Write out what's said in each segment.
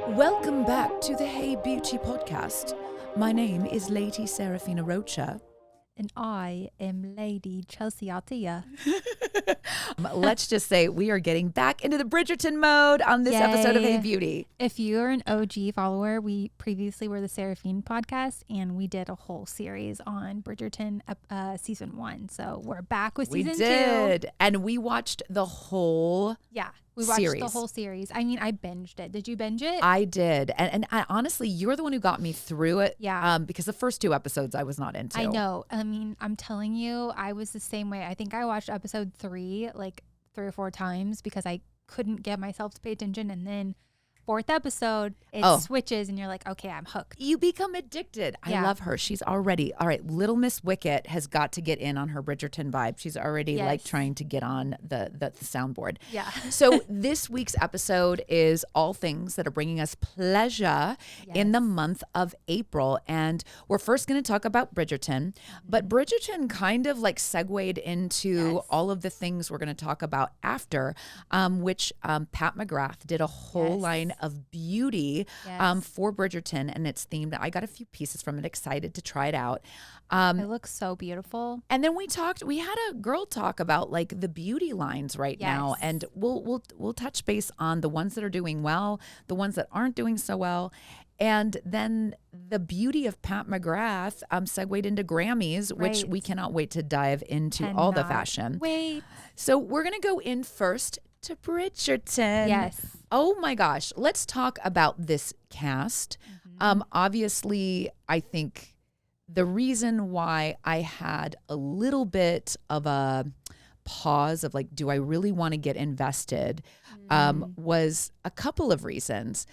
Welcome back to the Hey Beauty podcast. My name is Lady Seraphina Rocha. And I am Lady Chelsey Altia. Let's just say we are getting back into the Bridgerton mode on this episode of Hey Beauty. If you're an OG follower, we previously were the Seraphine podcast, and we did a whole series on Bridgerton season 1. So we're back with season 2. We did. And we watched the whole we watched series. the whole series. I mean, I binged it. Did you binge it? I did. And I, honestly, you're the one who got me through it. Yeah. Because the first 2 episodes I was not into. I know. I mean, I'm telling you, I was the same way. I think I watched episode 3 like 3 or 4 times because I couldn't get myself to pay attention. And then 4th episode, it switches and you're like, okay, I'm hooked. You become addicted. I love her. She's already, all right, little Miss Wicket has got to get in on her Bridgerton vibe. She's already like trying to get on the soundboard. Yeah. So this week's episode is all things that are bringing us pleasure in the month of April. And we're first going to talk about Bridgerton. But Bridgerton kind of like segued into all of the things we're going to talk about after, which Pat McGrath did a whole line of beauty for Bridgerton, and it's themed. I got a few pieces from it, excited to try it out. It looks so beautiful. And then we had a girl talk about like the beauty lines right now, and we'll touch base on the ones that are doing well, the ones that aren't doing so well. And then the beauty of Pat McGrath segued into Grammys, which we cannot wait to dive into all the fashion. Wait. So we're going to go in first to Bridgerton. Yes. Oh my gosh. Let's talk about this cast. Obviously, I think the reason why I had a little bit of a pause of like, do I really want to get invested, was a couple of reasons.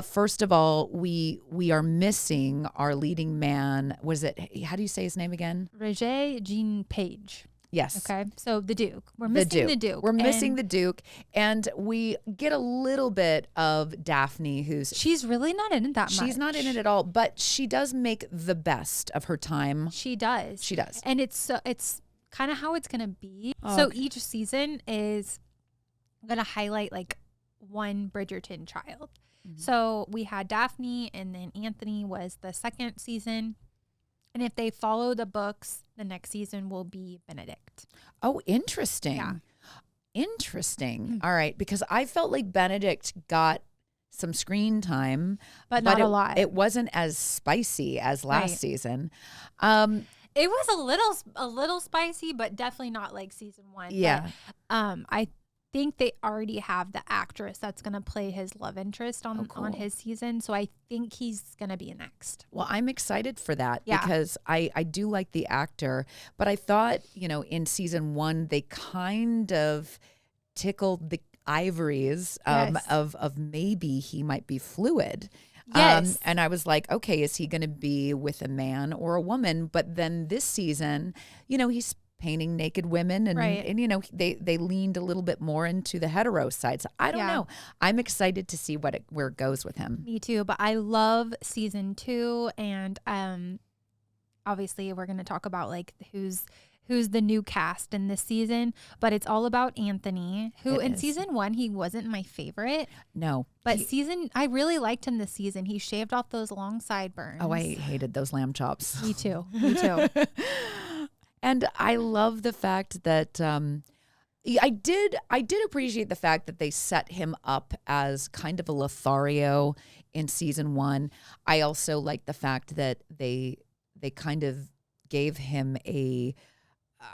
First of all, we are missing our leading man. Was it, how do you say his name again? Roger Jean Page. Yes. Okay. So the Duke. We're missing the Duke. We're missing the Duke. And we get a little bit of Daphne, she's really not in it that much. She's not in it at all, but she does make the best of her time. She does. She does. And it's kind of how it's going to be. So each season is going to highlight like one Bridgerton child. So we had Daphne, and then Anthony was the second season. And if they follow the books, the next season will be Benedict. Oh, interesting. Yeah. Interesting. All right. Because I felt like Benedict got some screen time. But not a lot. It wasn't as spicy as last season. It was a little spicy, but definitely not like season 1. Yeah. But, I think they already have the actress that's going to play his love interest on his season. So I think he's going to be next. Well, I'm excited for that because I do like the actor, but I thought, in season 1, they kind of tickled the ivories of maybe he might be fluid. Yes. And I was like, okay, is he going to be with a man or a woman? But then this season, he's painting naked women and they leaned a little bit more into the hetero side. So I don't know. I'm excited to see where it goes with him. Me too. But I love season 2, and obviously we're going to talk about like who's the new cast in this season, but it's all about Anthony, who in season 1, he wasn't my favorite. No. But I really liked him this season. He shaved off those long sideburns. Oh, I hated those lamb chops. Me too. Me too. And I love the fact that I did appreciate the fact that they set him up as kind of a Lothario in season 1. I also like the fact that they kind of gave him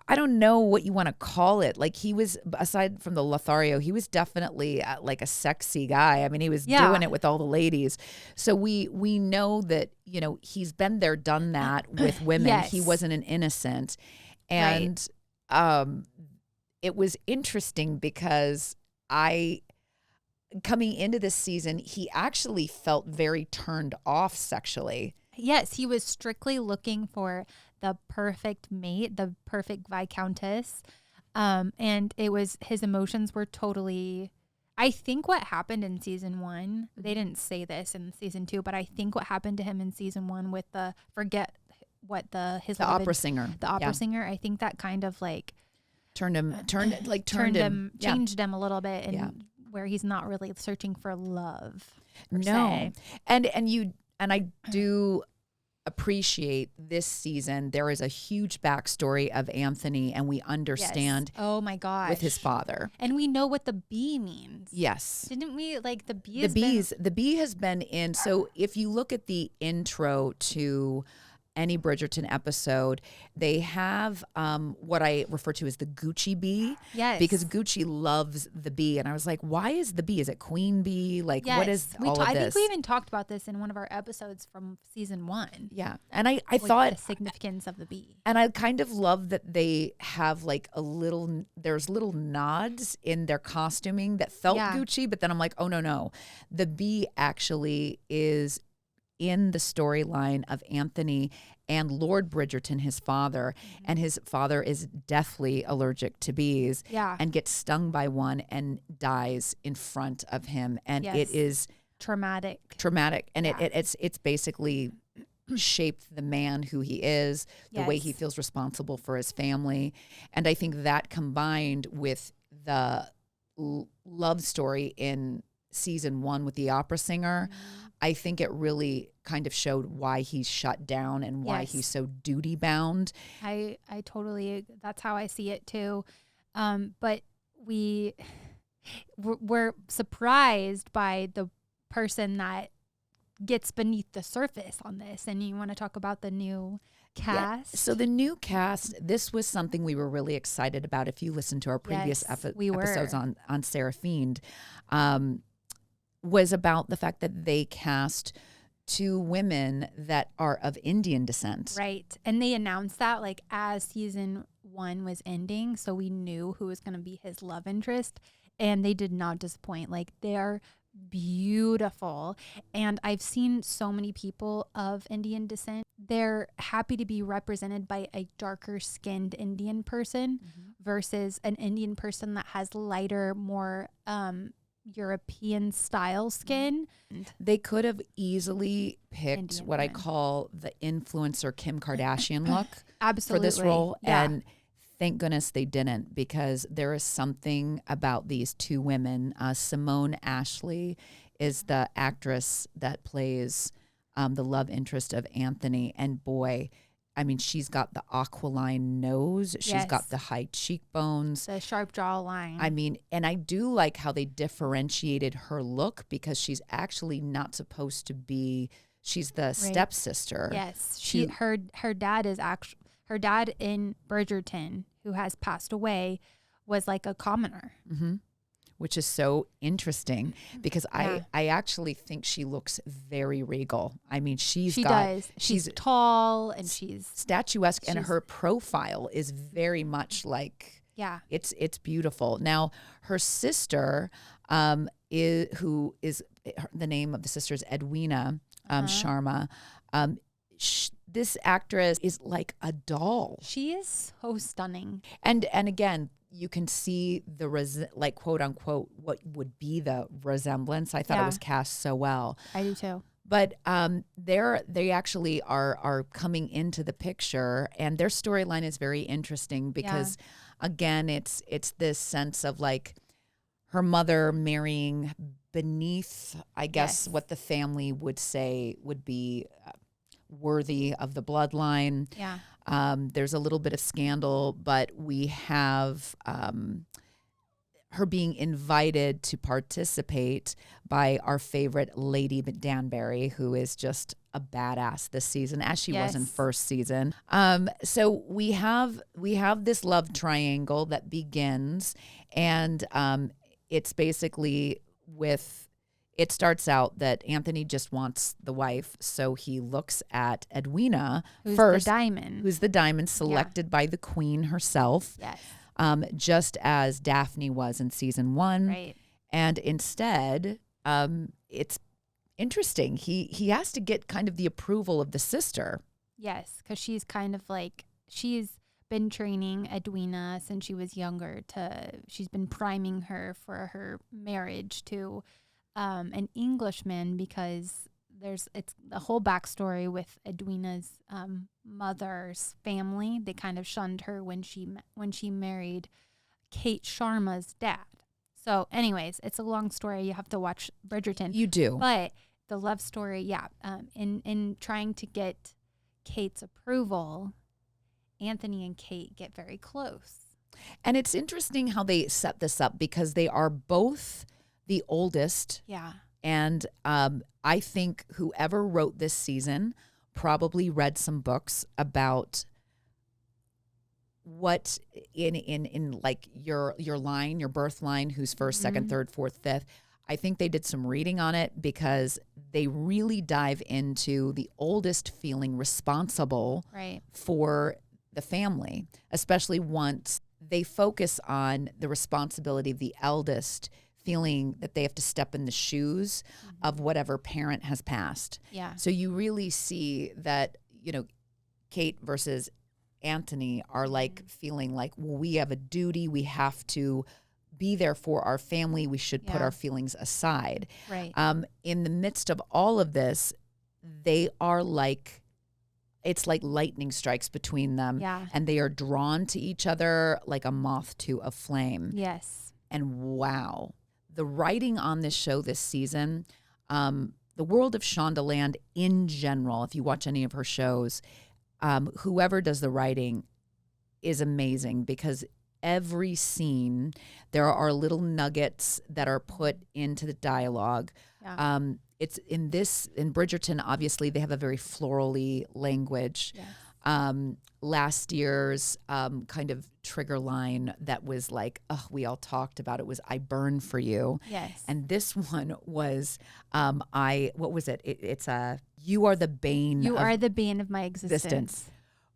I don't know what you want to call it. Like he was, aside from the Lothario, he was definitely like a sexy guy. I mean, he was doing it with all the ladies. So we know that, he's been there, done that with women. Yes. He wasn't an innocent. And it was interesting because coming into this season, he actually felt very turned off sexually. Yes, he was strictly looking for the perfect mate, the perfect Viscountess. And his emotions were totally, I think what happened in season 1, they didn't say this in season 2, but I think what happened to him in season 1 with the opera singer, I think that kind of like changed him a little bit and where he's not really searching for love. No. Se. And I do appreciate this season. There is a huge backstory of Anthony, and we understand Oh my gosh. with his father. And we know what the bee means. Yes. Didn't we? Like the bee The bee has been in. So if you look at the intro to any Bridgerton episode, they have what I refer to as the Gucci bee. Yes. Because Gucci loves the bee. And I was like, why is the bee? Is it queen bee? Like, what is all of this? I think we even talked about this in one of our episodes from season 1. Yeah. And I thought the significance of the bee. And I kind of love that they have like there's little nods in their costuming that felt Gucci, but then I'm like, oh, no. The bee actually is in the storyline of Anthony and Lord Bridgerton, his father, and his father is deathly allergic to bees and gets stung by one and dies in front of him. And it is traumatic. And it's basically shaped the man who he is, the way he feels responsible for his family. And I think that combined with the love story in season 1 with the opera singer, I think it really kind of showed why he's shut down and why he's so duty bound. I totally, that's how I see it too. But we're surprised by the person that gets beneath the surface on this. And you want to talk about the new cast? So the new cast, this was something we were really excited about. If you listen to our previous episodes on Seraphine, was about the fact that they cast 2 women that are of Indian descent. Right. And they announced that like as season 1 was ending. So we knew who was going to be his love interest. And they did not disappoint. Like they're beautiful. And I've seen so many people of Indian descent. They're happy to be represented by a darker skinned Indian person versus an Indian person that has lighter, more European style skin. They could have easily picked Indian what women. I call the influencer Kim Kardashian look for this role. Yeah. And thank goodness they didn't, because there is something about these 2 women. Simone Ashley is the actress that plays the love interest of Anthony. And boy, I mean, she's got the aquiline nose. She's got the high cheekbones. The sharp jawline. I mean, and I do like how they differentiated her look, because she's actually not supposed to be, she's the stepsister. Yes. Her dad is actually, her dad in Bridgerton, who has passed away, was like a commoner. Which is so interesting, because I actually think she looks very regal. I mean, she's tall and she's statuesque, and her profile is very much like, it's beautiful. Now, her sister, who is the name of the sister is Edwina Sharma. This actress is like a doll. She is so stunning. And again, you can see the like quote unquote what would be the resemblance. I thought it was cast so well. I do too. But they actually are coming into the picture, and their storyline is very interesting because again, it's this sense of like her mother marrying beneath, I guess, what the family would say would be worthy of the bloodline. Yeah. There's a little bit of scandal, but we have her being invited to participate by our favorite Lady Danbury, who is just a badass this season, as she was in first season. So we have this love triangle that begins, and it's basically it starts out that Anthony just wants the wife, so he looks at Edwina first. Who's the diamond selected by the queen herself. Yes. Just as Daphne was in season 1. Right. And instead, it's interesting. He has to get kind of the approval of the sister. Yes, because she's kind of like, she's been training Edwina since she was younger. She's been priming her for her marriage to an Englishman, because it's the whole backstory with Edwina's mother's family. They kind of shunned her when she married Kate Sharma's dad. So anyways, it's a long story. You have to watch Bridgerton. You do. But the love story, in trying to get Kate's approval, Anthony and Kate get very close. And it's interesting how they set this up because they are both the oldest. Yeah. And I think whoever wrote this season probably read some books about what in like your line, your birth line, who's first, second, third, fourth, fifth. I think they did some reading on it because they really dive into the oldest feeling responsible for the family, especially once they focus on the responsibility of the eldest feeling that they have to step in the shoes of whatever parent has passed. Yeah. So you really see that, Kate versus Anthony are like feeling like, well, we have a duty. We have to be there for our family. We should put our feelings aside. Right. In the midst of all of this, they are like, it's like lightning strikes between them. Yeah. And they are drawn to each other like a moth to a flame. Yes. And wow, the writing on this show this season, the world of Shondaland in general, if you watch any of her shows, whoever does the writing is amazing because every scene, there are little nuggets that are put into the dialogue. Yeah. It's in Bridgerton, obviously, they have a very florally language. Yes. Last year's kind of trigger line that was like, we all talked about it was "I burn for you." Yes. And this one was, what was it? It's "You are the bane. You are the bane of my existence."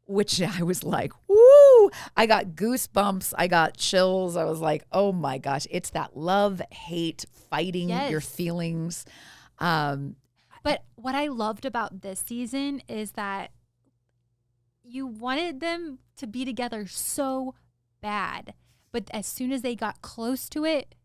Which I was like, woo! I got goosebumps. I got chills. I was like, oh my gosh, it's that love, hate, fighting your feelings. But what I loved about this season is that you wanted them to be together so bad, but as soon as they got close to it,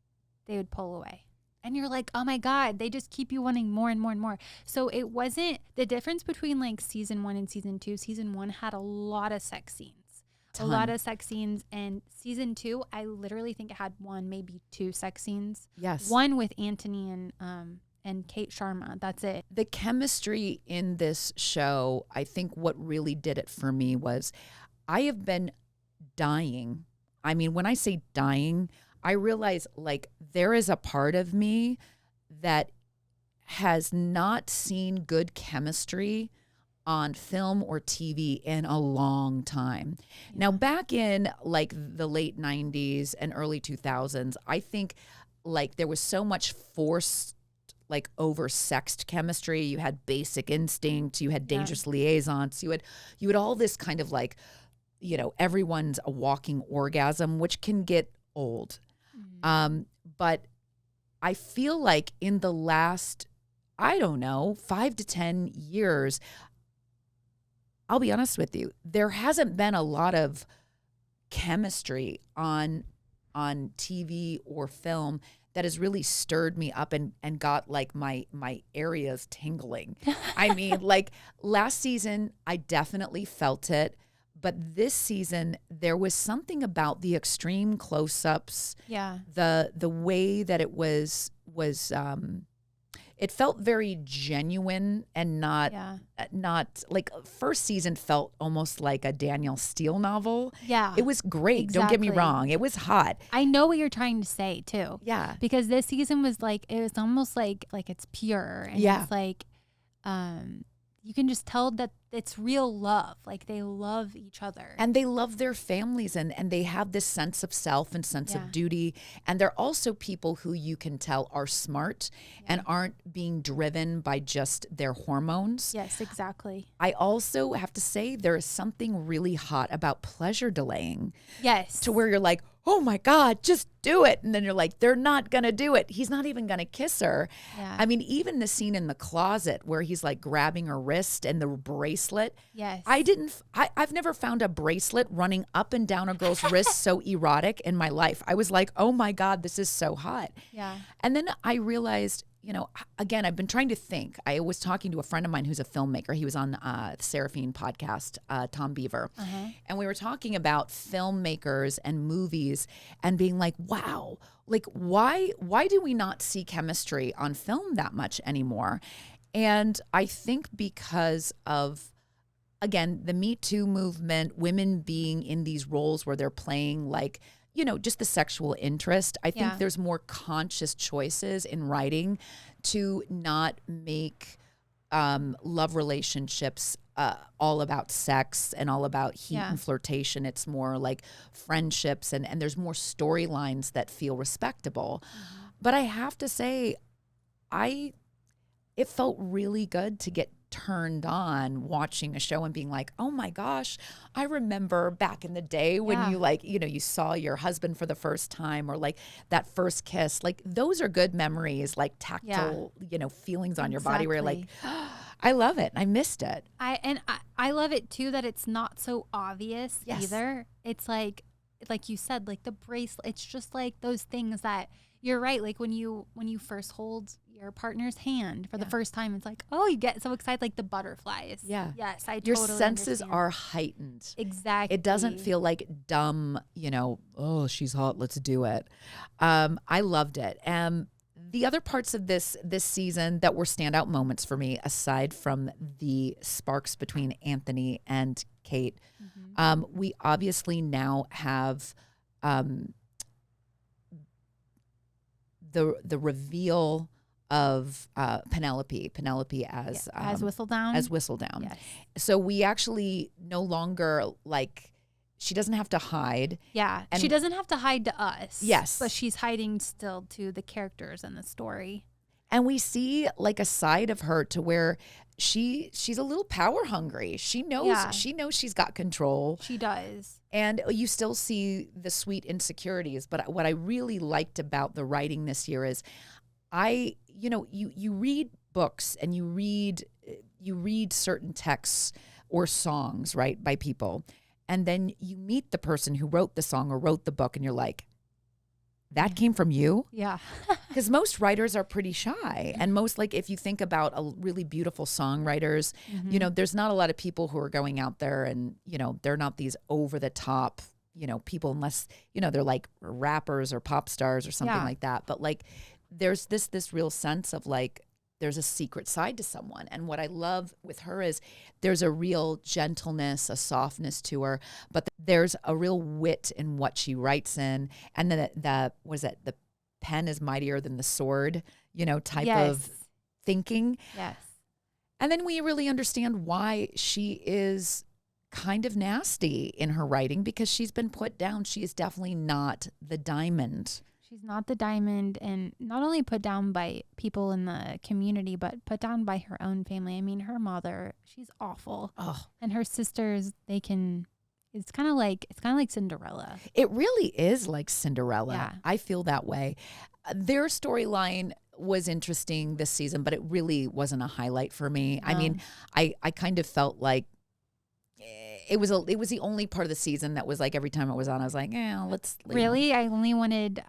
they would pull away. And you're like, oh my God, they just keep you wanting more and more and more. So it wasn't the difference between like season 1 and season 2. Season 1 had a lot of sex scenes. A lot of sex scenes. And season 2, I literally think it had 1, maybe 2 sex scenes. Yes. 1 with Anthony and Kate Sharma. That's it. The chemistry in this show, I think what really did it for me was I have been dying. I mean, when I say dying, I realize like there is a part of me that has not seen good chemistry on film or TV in a long time. Yeah. Now, back in like the late 90s and early 2000s, I think like there was so much forced, like over-sexed chemistry. You had Basic Instinct, you had Dangerous Liaisons, you had all this kind of like, everyone's a walking orgasm, which can get old. But I feel like in the last, 5 to 10 years, I'll be honest with you, there hasn't been a lot of chemistry on TV or film that has really stirred me up and got like my areas tingling. I mean, like last season, I definitely felt it. But this season, there was something about the extreme close-ups. Yeah. The way that it was it felt very genuine and not like first season felt almost like a Danielle Steele novel. Yeah. It was great. Exactly. Don't get me wrong. It was hot. I know what you're trying to say too. Yeah. Because this season was like, it was almost like it's pure. And it's like, you can just tell that it's real love. Like they love each other. And they love their families and they have this sense of self and sense of duty. And they're also people who you can tell are smart and aren't being driven by just their hormones. Yes, exactly. I also have to say there is something really hot about pleasure delaying. Yes. To where you're like, oh my God, just do it. And then you're like, they're not going to do it. He's not even going to kiss her. Yeah. I mean, even the scene in the closet where he's like grabbing her wrist and the bracelet. Yes. I've never found a bracelet running up and down a girl's wrist so erotic in my life. I was like, oh my God, this is so hot. Yeah. And then I realized again, I've been trying to think. I was talking to a friend of mine who's a filmmaker. He was on the Seraphine podcast, Tom Beaver. And we were talking about filmmakers and movies and being like, wow, like why do we not see chemistry on film that much anymore? And I think because of, again, the Me Too movement, women being in these roles where they're playing like, just the sexual interest. I think there's more conscious choices in writing to not make love relationships all about sex and all about heat and flirtation. It's more like friendships and there's more storylines that feel respectable. But I have to say, it felt really good to get turned on watching a show and being like, oh my gosh, I remember back in the day when you saw your husband for the first time, or like that first kiss. Like those are good memories, like tactile, feelings on your body where you're like, oh, I love it. I missed it. I love it too that it's not so obvious either. It's like you said, like the bracelet, it's just like those things that you're right. Like when you first hold your partner's hand for the first time, it's like, oh, you get so excited, like the butterflies. Yeah. Yes, I your totally senses understand. are heightened. Exactly. It doesn't feel like dumb, oh, she's hot, let's do it. I loved it. The other parts of this season that were standout moments for me, aside from the sparks between Anthony and Kate, we obviously now have the reveal of Penelope as Whistledown. As Whistledown. Yes. So we actually no longer she doesn't have to hide. Yeah. And she doesn't have to hide to us. Yes. But she's hiding still to the characters in the story. And we see like a side of her to where she's a little power hungry. She knows she's got control. She does. And you still see the sweet insecurities. But what I really liked about the writing this year is you read books and you read certain texts or songs, right, by people. And then you meet the person who wrote the song or wrote the book and you're like, that came from you? Yeah. Because most writers are pretty shy. And most, like, if you think about a really beautiful songwriters, there's not a lot of people who are going out there and, they're not these over the top, people, unless, they're like rappers or pop stars or something like that. But like, there's this real sense of like, there's a secret side to someone. And what I love with her is there's a real gentleness, a softness to her, but there's a real wit in what she writes in. And then the pen is mightier than the sword, type of thinking. Yes. And then we really understand why she is kind of nasty in her writing, because she's been put down. She is definitely not the diamond. She's not the diamond, and not only put down by people in the community, but put down by her own family. I mean, her mother, she's awful. Oh. And her sisters, it's kind of like Cinderella. It really is like Cinderella. Yeah. I feel that way. Their storyline was interesting this season, but it really wasn't a highlight for me. No. I mean, I kind of felt like it was the only part of the season that was like, every time it was on, I was like, let's leave. Really? I only wanted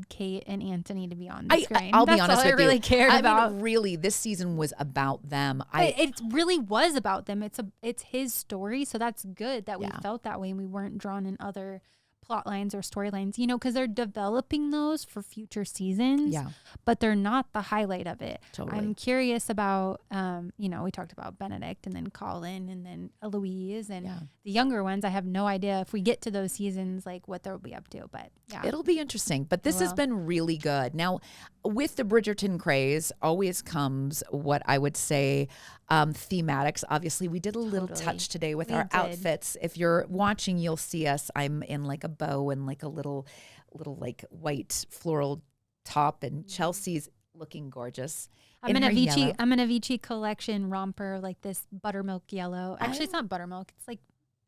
Kate and Anthony to be on the screen. I'll be honest with you. I really cared about. I mean, really, this season was about them. It really was about them. It's his story, so that's good that we felt that way and we weren't drawn in other plot lines or storylines, because they're developing those for future seasons, but they're not the highlight of it. Totally. I'm curious about, we talked about Benedict and then Colin and then Eloise and the younger ones. I have no idea if we get to those seasons, like what they'll be up to, but it'll be interesting. But this has been really good. Now, with the Bridgerton craze always comes what I would say thematics. Obviously, we did a little touch today with our outfits. If you're watching, you'll see us. I'm in like a bow and like a little like white floral top, and Chelsea's looking gorgeous. I'm in a Vici collection romper, like this buttermilk yellow. Actually, it's not buttermilk. It's like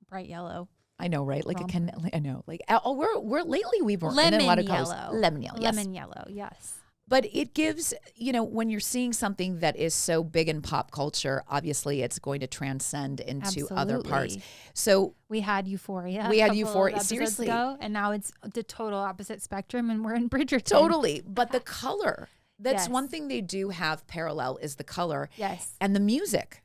bright yellow. I know, right? Like I know. Like we're lately we've been in a lot of yellow. colors. Lemon yellow. Yes. Lemon yellow. Yes. But it gives, when you're seeing something that is so big in pop culture, obviously it's going to transcend into other parts. So we had Euphoria. Seriously. Ago, and now it's the total opposite spectrum, and we're in Bridgerton. Totally. But the color That's one thing they do have parallel is the color. Yes. And the music.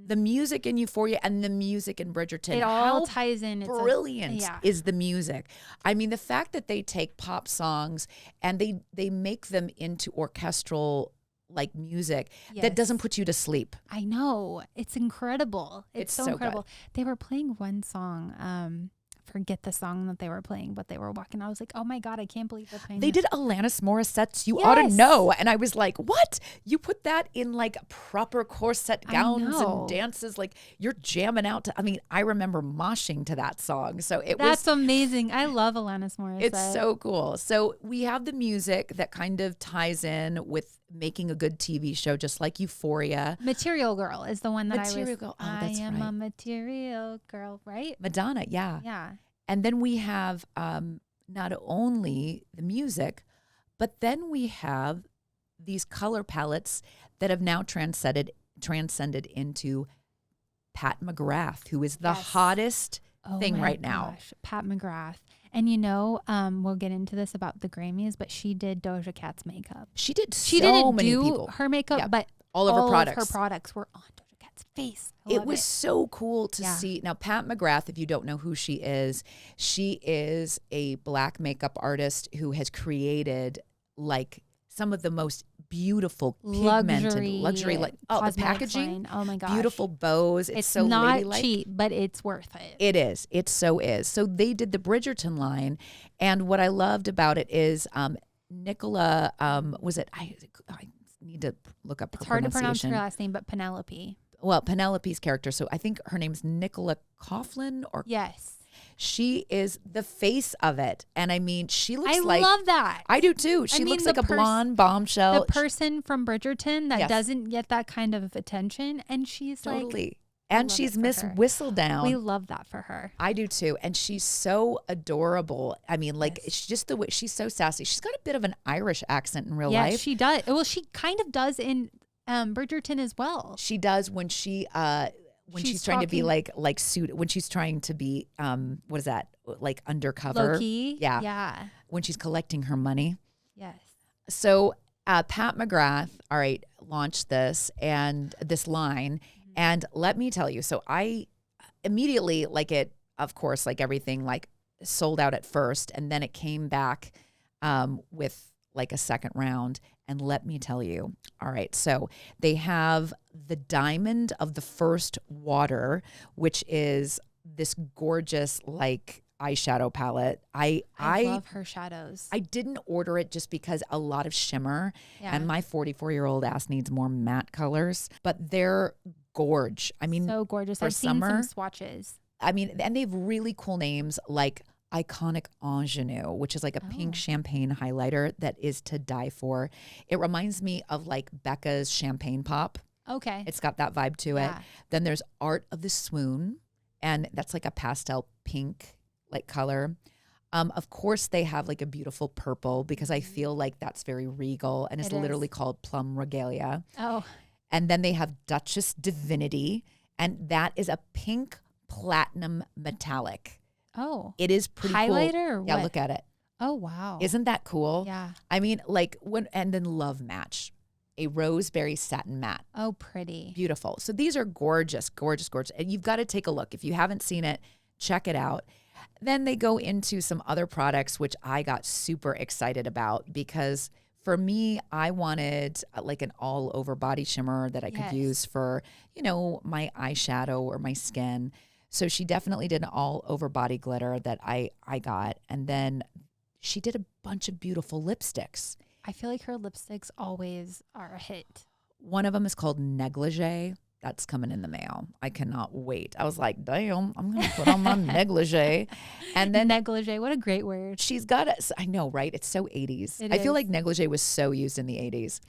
The music in Euphoria and the music in Bridgerton. It all ties in. Brilliant is the music. I mean, the fact that they take pop songs and they make them into orchestral like music that doesn't put you to sleep. I know. It's incredible. It's so incredible. Good. They were playing one song. Forget the song that they were playing, but they were walking. I was like, oh my God, I can't believe they're playing They did Alanis Morissette's You Ought to Know. And I was like, what? You put that in like proper corset gowns and dances. Like you're jamming out to, I mean, I remember moshing to that song. So That's amazing. I love Alanis Morissette. It's so cool. So we have the music that kind of ties in with making a good TV show, just like Euphoria. Material Girl is the one that Material Girl. Oh, that's I am a material girl, right? Madonna, yeah. Yeah. And then we have not only the music, but then we have these color palettes that have now transcended into Pat McGrath, who is the hottest thing right now. Pat McGrath. And you know, we'll get into this about the Grammys, but she did Doja Cat's makeup. She did She didn't do people. her makeup, but all of her products were on Doja Cat's face. It was so cool to see. Now, Pat McGrath, if you don't know who she is a Black makeup artist who has created like some of the most beautiful pigmented luxury like the packaging. Line. Oh my gosh. Beautiful bows. It's so not ladylike. Cheap, but it's worth it. It is. It so is. So they did the Bridgerton line. And what I loved about it is Nicola, was it, I need to look up her pronunciation. It's hard to pronounce her last name, but Penelope. Well, Penelope's character. So I think her name's Nicola Coughlan or yes. She is the face of it. And I mean, she looks I love that. I do too. She looks like a blonde bombshell. The person from Bridgerton that doesn't get that kind of attention. And she's totally. And she's Miss Whistledown. We love that for her. I do too. And she's so adorable. I mean, like, it's just the way she's so sassy. She's got a bit of an Irish accent in real life. Yeah, she does. Well, she kind of does in Bridgerton as well. She does when she's trying to be like suit when she's trying to be what is that, like undercover, low key. Yeah when she's collecting her money. Yes. So Pat McGrath launched this line, and let me tell you, so I immediately, like, it, of course, like everything, like sold out at first, and then it came back with like a second round. And let me tell you, all right, so they have the Diamond of the First Water, which is this gorgeous like eyeshadow palette. I love her shadows. I didn't order it just because a lot of shimmer, and my 44-year-old ass needs more matte colors, but they're gorge. I mean, so gorgeous. For I've summer, seen some swatches. I mean, and they have really cool names like Iconic Ingenue, which is like a pink champagne highlighter that is to die for. It reminds me of like Becca's Champagne Pop. Okay. It's got that vibe to it. Then there's Art of the Swoon, and that's like a pastel pink like color. Of course, they have like a beautiful purple because I feel like that's very regal, and it's literally called Plum Regalia. Oh. And then they have Duchess Divinity, and that is a pink platinum metallic. Oh, it is pretty highlighter cool. Or what? Yeah, look at it. Oh, wow. Isn't that cool? Yeah. I mean, like and then Love Match, a roseberry satin matte. Oh, pretty. Beautiful. So these are gorgeous, gorgeous, gorgeous. And you've got to take a look. If you haven't seen it, check it out. Then they go into some other products, which I got super excited about because for me, I wanted like an all over body shimmer that I could use for, my eyeshadow or my skin. So she definitely did an all-over body glitter that I got. And then she did a bunch of beautiful lipsticks. I feel like her lipsticks always are a hit. One of them is called Negligee. That's coming in the mail. I cannot wait. I was like, damn, I'm going to put on my negligee. And then negligee, what a great word. She's got it. I know, right? It's so 80s. I feel like negligee was so used in the 80s.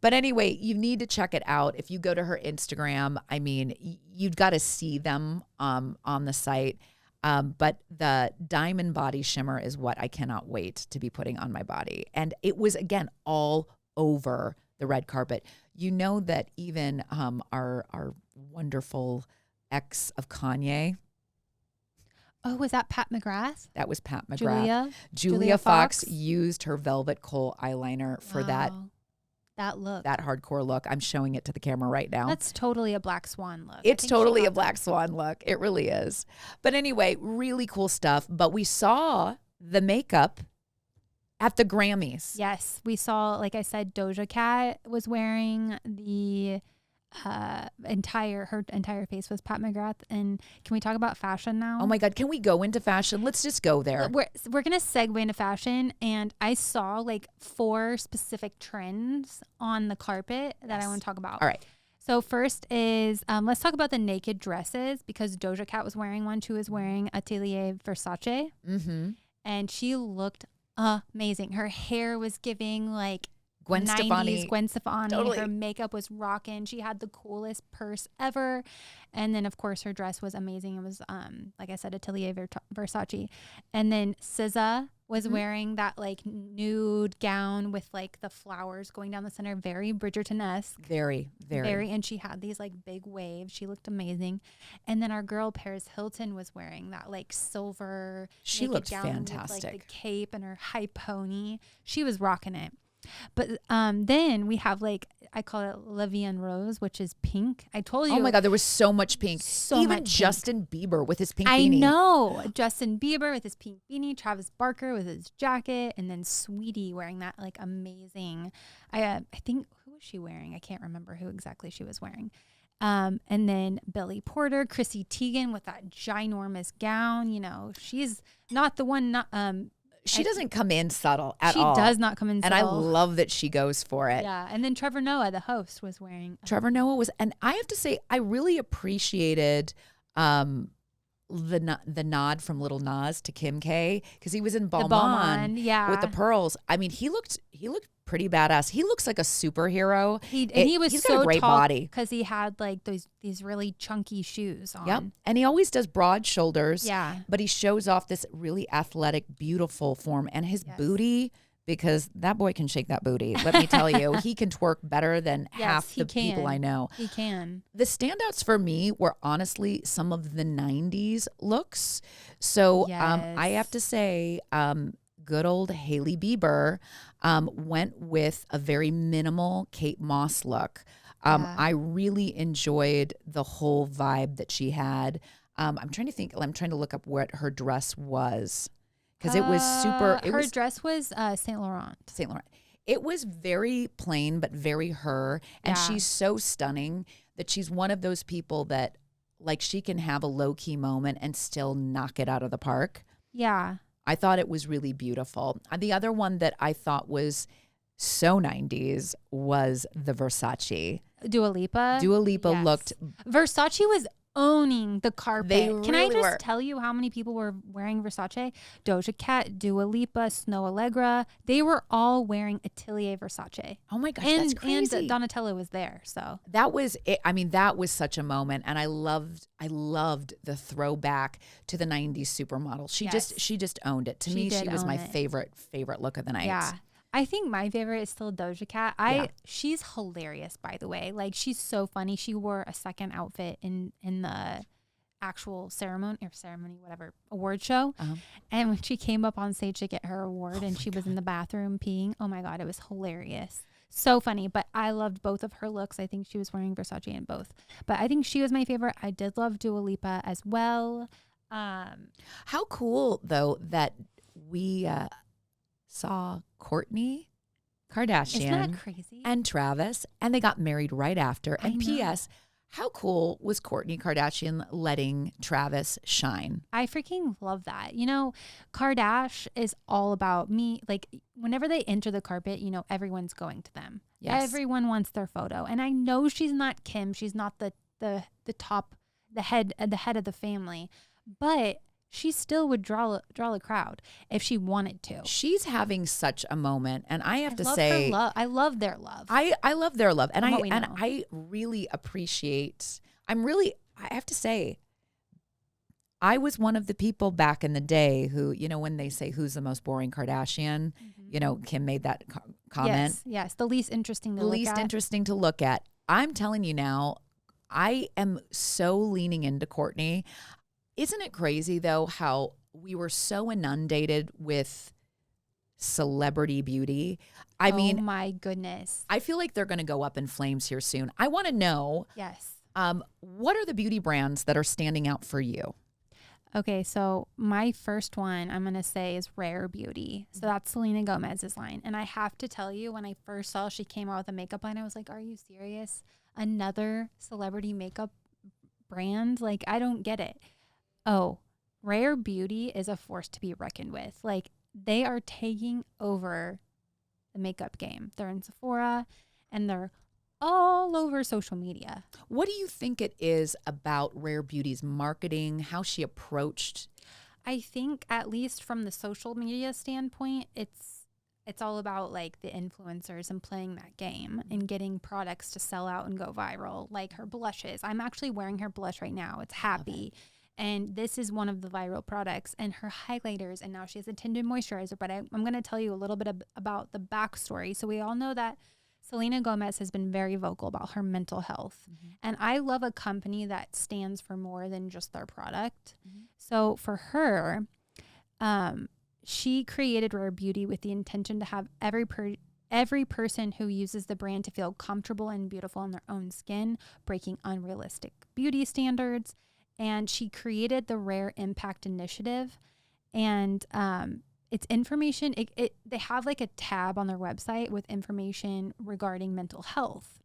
But anyway, you need to check it out. If you go to her Instagram, I mean, you've got to see them on the site. But the Diamond Body Shimmer is what I cannot wait to be putting on my body. And it was, again, all over the red carpet. You know that even our wonderful ex of Kanye. Oh, was that Pat McGrath? That was Pat McGrath. Julia Fox used her Velvet Kohl eyeliner for that That look. That hardcore look. I'm showing it to the camera right now. That's totally a Black Swan look. It's totally a Black Swan look. It really is. But anyway, really cool stuff. But we saw the makeup at the Grammys. Yes, we saw, like I said, Doja Cat was wearing the her entire face was Pat McGrath. And can we talk about fashion now? Oh my God, can we go into fashion? Let's just go there. We're gonna segue into fashion, and I saw like 4 specific trends on the carpet that I want to talk about. All right. So first is let's talk about the naked dresses, because Doja Cat was wearing one. She was wearing Atelier Versace, and she looked amazing. Her hair was giving like Gwen Stefani. Totally. Her makeup was rocking. She had the coolest purse ever. And then, of course, her dress was amazing. It was, like I said, Atelier Versace. And then SZA was wearing that like nude gown with like the flowers going down the center. Very Bridgerton-esque. Very. And she had these like big waves. She looked amazing. And then our girl Paris Hilton was wearing that like silver. She looked gown fantastic. with, like, the cape and her high pony. She was rocking it. But then we have like, I call it La Vie en Rose, which is pink. I told you. Oh my God, there was so much pink. Even Justin Bieber with his pink beanie. I know. Justin Bieber with his pink beanie, Travis Barker with his jacket, and then Sweetie wearing that like amazing. I think, who was she wearing? I can't remember who exactly she was wearing. And then Billy Porter, Chrissy Teigen with that ginormous gown. You know, she's not the one. She doesn't come in subtle at all. She does not come in subtle. And I love that she goes for it. Yeah. And then Trevor Noah, the host, was wearing. Trevor Noah was, and I have to say, I really appreciated the nod from Little Nas to Kim K, because he was in Balmain with the pearls. I mean, he looked pretty badass. He looks like a superhero. He's got a great body because he had like these really chunky shoes on. Yep, and he always does broad shoulders. Yeah, but he shows off this really athletic, beautiful form, and his booty. Because that boy can shake that booty. Let me tell you, he can twerk better than half the people I know. He can. The standouts for me were honestly some of the 90s looks. So I have to say, good old Hailey Bieber went with a very minimal Kate Moss look. I really enjoyed the whole vibe that she had. I'm trying to look up what her dress was. Because it was super. Her dress was Saint Laurent. Saint Laurent. It was very plain, but very her. And she's so stunning that she's one of those people that, like, she can have a low-key moment and still knock it out of the park. Yeah. I thought it was really beautiful. The other one that I thought was so 90s was the Versace. Dua Lipa. Looked. Versace was owning the carpet. Can I just were. tell you how many people were wearing Versace? Doja Cat, Dua Lipa, Snow Allegra. They were all wearing Atelier Versace. Oh my gosh, that's crazy. And Donatella was there. So that was it. I mean, that was such a moment, and I loved the throwback to the 90s supermodel. She just owned it. To me, she was my favorite look of the night. Yeah. I think my favorite is still Doja Cat. She's hilarious, by the way. Like, she's so funny. She wore a second outfit in the actual ceremony, whatever, award show. Uh-huh. And when she came up on stage to get her award and she was in the bathroom peeing, oh my God, it was hilarious. So funny. But I loved both of her looks. I think she was wearing Versace in both. But I think she was my favorite. I did love Dua Lipa as well. How cool, though, that we saw Kourtney Kardashian. Isn't that crazy? And Travis, and they got married right after. And P.S., how cool was Kourtney Kardashian letting Travis shine? I freaking love that. You know, Kardashian is all about me. Like, whenever they enter the carpet, you know, everyone's going to them. Yes. Everyone wants their photo. And I know she's not Kim. She's not the top, the head of the family. But she still would draw a crowd if she wanted to. She's having such a moment, and I have to say, I love their love. I love their love, and I really appreciate. I have to say, I was one of the people back in the day who, you know, when they say who's the most boring Kardashian, you know, Kim made that comment. Yes, the least interesting to look at. I'm telling you now, I am so leaning into Kourtney. Isn't it crazy, though, how we were so inundated with celebrity beauty. I mean, oh my goodness. I feel like they're going to go up in flames here soon. I want to know, Yes. what are the beauty brands that are standing out for you? Okay, so my first one I'm going to say is Rare Beauty. So that's Selena Gomez's line. And I have to tell you, when I first saw she came out with a makeup line, I was like, are you serious? Another celebrity makeup brand? Like, I don't get it. Oh, Rare Beauty is a force to be reckoned with. Like, they are taking over the makeup game. They're in Sephora and they're all over social media. What do you think it is about Rare Beauty's marketing, how she approached? I think, at least from the social media standpoint, it's all about like the influencers and playing that game and getting products to sell out and go viral, like her blushes. I'm actually wearing her blush right now. It's Happy. And this is one of the viral products, and her highlighters. And now she has a tinted moisturizer. But I'm going to tell you a little bit about the backstory. So we all know that Selena Gomez has been very vocal about her mental health. And I love a company that stands for more than just their product. So for her, she created Rare Beauty with the intention to have every person who uses the brand to feel comfortable and beautiful in their own skin, breaking unrealistic beauty standards. And she created the Rare Impact Initiative. And it's information. They have like a tab on their website with information regarding mental health.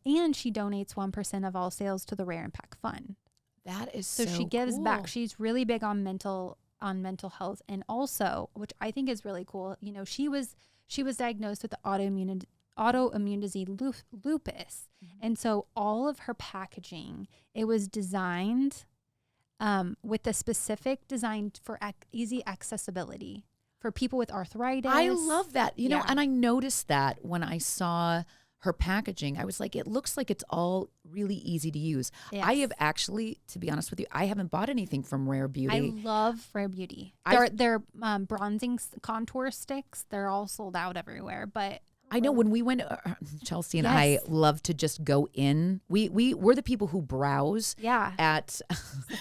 And she donates 1% of all sales to the Rare Impact Fund. That is so she gives cool. back. She's really big on mental health, and also, which I think is really cool, you know, she was diagnosed with the autoimmune disease lupus. And so all of her packaging, it was designed with a specific design for easy accessibility for people with arthritis. I love that. You know, and I noticed that when I saw her packaging, I was like, it looks like it's all really easy to use. Yes. I have actually, to be honest with you, I haven't bought anything from Rare Beauty. I love Rare Beauty. Their bronzing contour sticks, they're all sold out everywhere. But I know when we went, Chelsey and I love to just go in. We're the people who browse at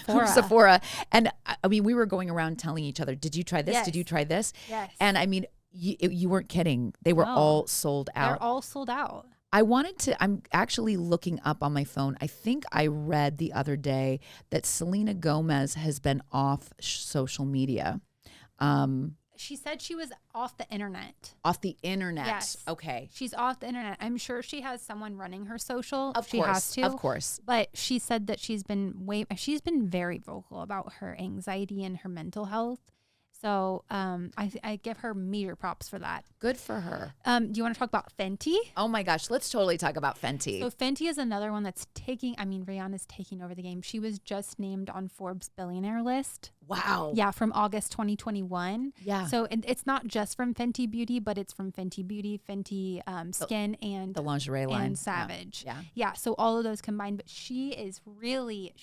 Sephora. And I mean, we were going around telling each other, did you try this? Yes. Did you try this? Yes. And I mean, you weren't kidding. They were all sold out. They're all sold out. I'm actually looking up on my phone. I think I read the other day that Selena Gomez has been off social media. She said she was off the internet. Off the internet. Yes. Okay. She's off the internet. I'm sure she has someone running her social. She has to. Of course. But she said that she's been very vocal about her anxiety and her mental health. So I give her major props for that. Good for her. Do you want to talk about Fenty? Oh my gosh, let's totally talk about Fenty. So Fenty is another one that's Rihanna's taking over the game. She was just named on Forbes billionaire list. Wow. Yeah, from August 2021. Yeah. So it's not just from Fenty Beauty, but it's from Fenty Beauty, Fenty Skin, and the lingerie line. And Savage. Yeah. So all of those combined. But she is really,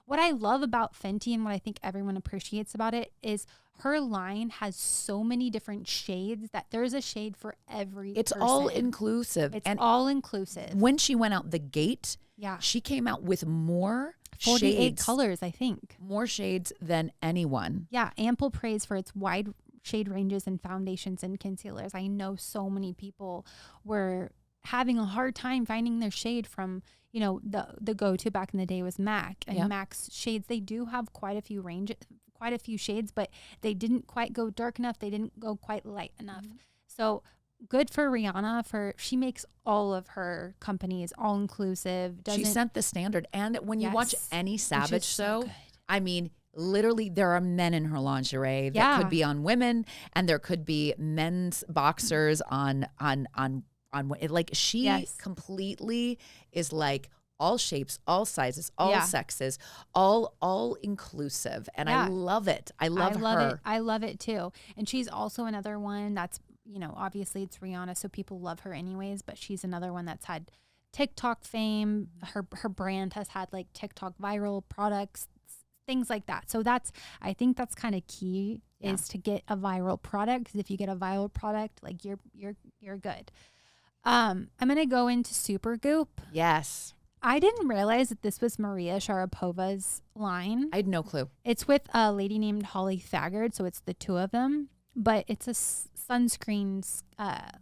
what I love about Fenty and what I think everyone appreciates about it is her line has so many different shades that there's a shade for every person. All inclusive. It's all inclusive. When she went out the gate, she came out with more 48 shades, colors, I think. More shades than anyone. Yeah, ample praise for its wide shade ranges and foundations and concealers. I know so many people were having a hard time finding their shade from, you know, the go-to back in the day was MAC. And MAC's shades, they do have quite a few shades, but they didn't quite go dark enough. They didn't go quite light enough. So good for Rihanna she makes all of her companies all inclusive. She set the standard. And when you watch any Savage show, I mean, literally there are men in her lingerie that could be on women, and there could be men's boxers on like she completely is like all shapes, all sizes, all sexes, all inclusive. And I love it. I love her. I love it too. And she's also another one that's, you know, obviously it's Rihanna, so people love her anyways, but she's another one that's had TikTok fame. Her brand has had like TikTok viral products, things like that. So I think that's kind of key is to get a viral product. Because if you get a viral product, like you're good. I'm going to go into Supergoop. Yes. I didn't realize that this was Maria Sharapova's line. I had no clue. It's with a lady named Holly Thaggart, so it's the two of them. but it's a sunscreen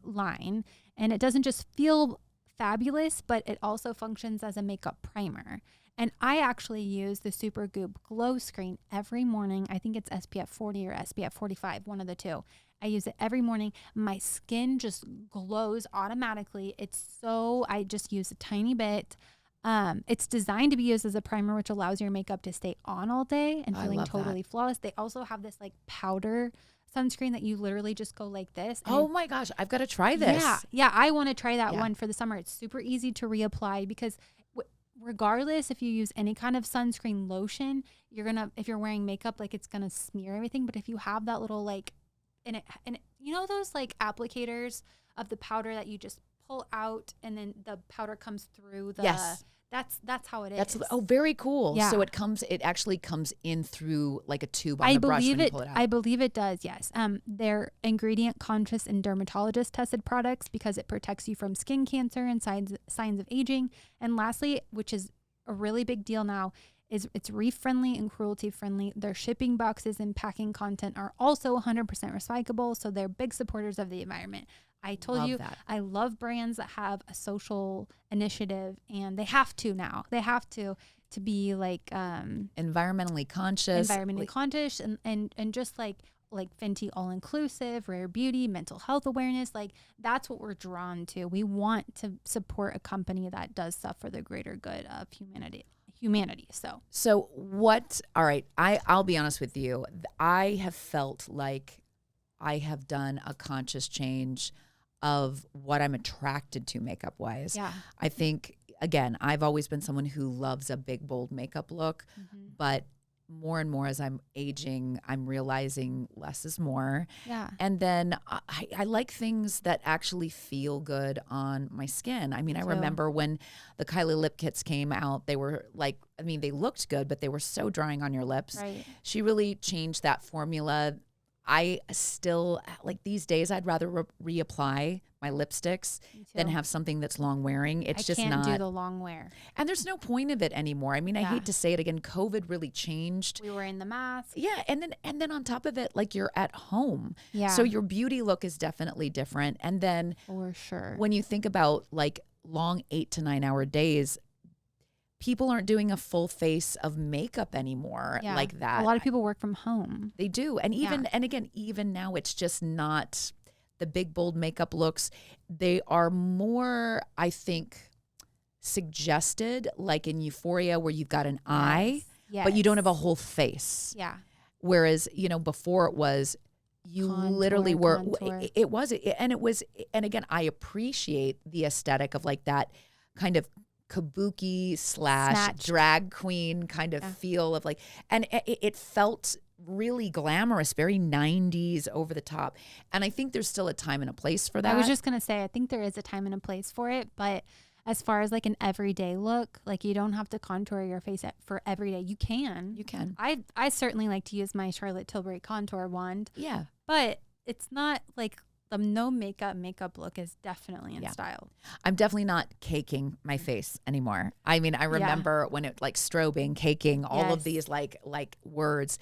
line, and it doesn't just feel fabulous, but it also functions as a makeup primer. And I actually use the Supergoop Glow Screen every morning. I think it's SPF 40 or SPF 45, one of the two. I use it every morning. My skin just glows automatically. I just use a tiny bit. It's designed to be used as a primer, which allows your makeup to stay on all day and feeling totally flawless. They also have this like powder sunscreen that you literally just go like this. Oh my gosh, I've got to try this. Yeah, I want to try that one for the summer. It's super easy to reapply because regardless if you use any kind of sunscreen lotion, if you're wearing makeup, like it's gonna smear everything. But if you have that little like, and you know those like applicators of the powder that you just pull out and then the powder comes through the. Yes. That's how it is. Very cool. Yeah. So it actually comes in through like a tube on the brush when you pull it out. I believe it does, yes. They're ingredient conscious and dermatologist tested products because it protects you from skin cancer and signs of aging. And lastly, which is a really big deal now, is it's reef friendly and cruelty friendly. Their shipping boxes and packing content are also 100% recyclable, so they're big supporters of the environment. I told you that. I love brands that have a social initiative, and they have to now. They have to be like environmentally conscious, and just like Fenty all inclusive, rare beauty, mental health awareness. Like that's what we're drawn to. We want to support a company that does stuff for the greater good of humanity. So what? All right, I'll be honest with you. I have felt like I have done a conscious change of what I'm attracted to makeup wise. Yeah. I think, again, I've always been someone who loves a big, bold makeup look, but more and more as I'm aging, I'm realizing less is more. Yeah. And then I like things that actually feel good on my skin. I mean, I remember when the Kylie lip kits came out, they were like, I mean, they looked good, but they were so drying on your lips. Right. She really changed that formula. I still, like these days, I'd rather reapply my lipsticks than have something that's long wearing. It's just not. I can't do the long wear. And there's no point of it anymore. I mean, I hate to say it again, COVID really changed. We were in the mask. Yeah, and then on top of it, like you're at home. Yeah. So your beauty look is definitely different. And then for sure, when you think about like long 8 to 9 hour days, people aren't doing a full face of makeup anymore like that. A lot of people work from home. They do. And even now it's just not the big, bold makeup looks. They are more, I think, suggested like in Euphoria where you've got an eye, but you don't have a whole face. Yeah. Whereas, before it was, you literally were, and again, I appreciate the aesthetic of like that kind of kabuki / drag queen kind of feel of like, and it felt really glamorous, very 90s, over the top. And I think there's still a time and a place for that. I was just going to say, I think there is a time and a place for it, but as far as like an everyday look, like you don't have to contour your face for every day. You can. I certainly like to use my Charlotte Tilbury contour wand. Yeah. But it's not like the no makeup look is definitely in style. I'm definitely not caking my face anymore. I mean, I remember when it like strobing, caking, all of these like words.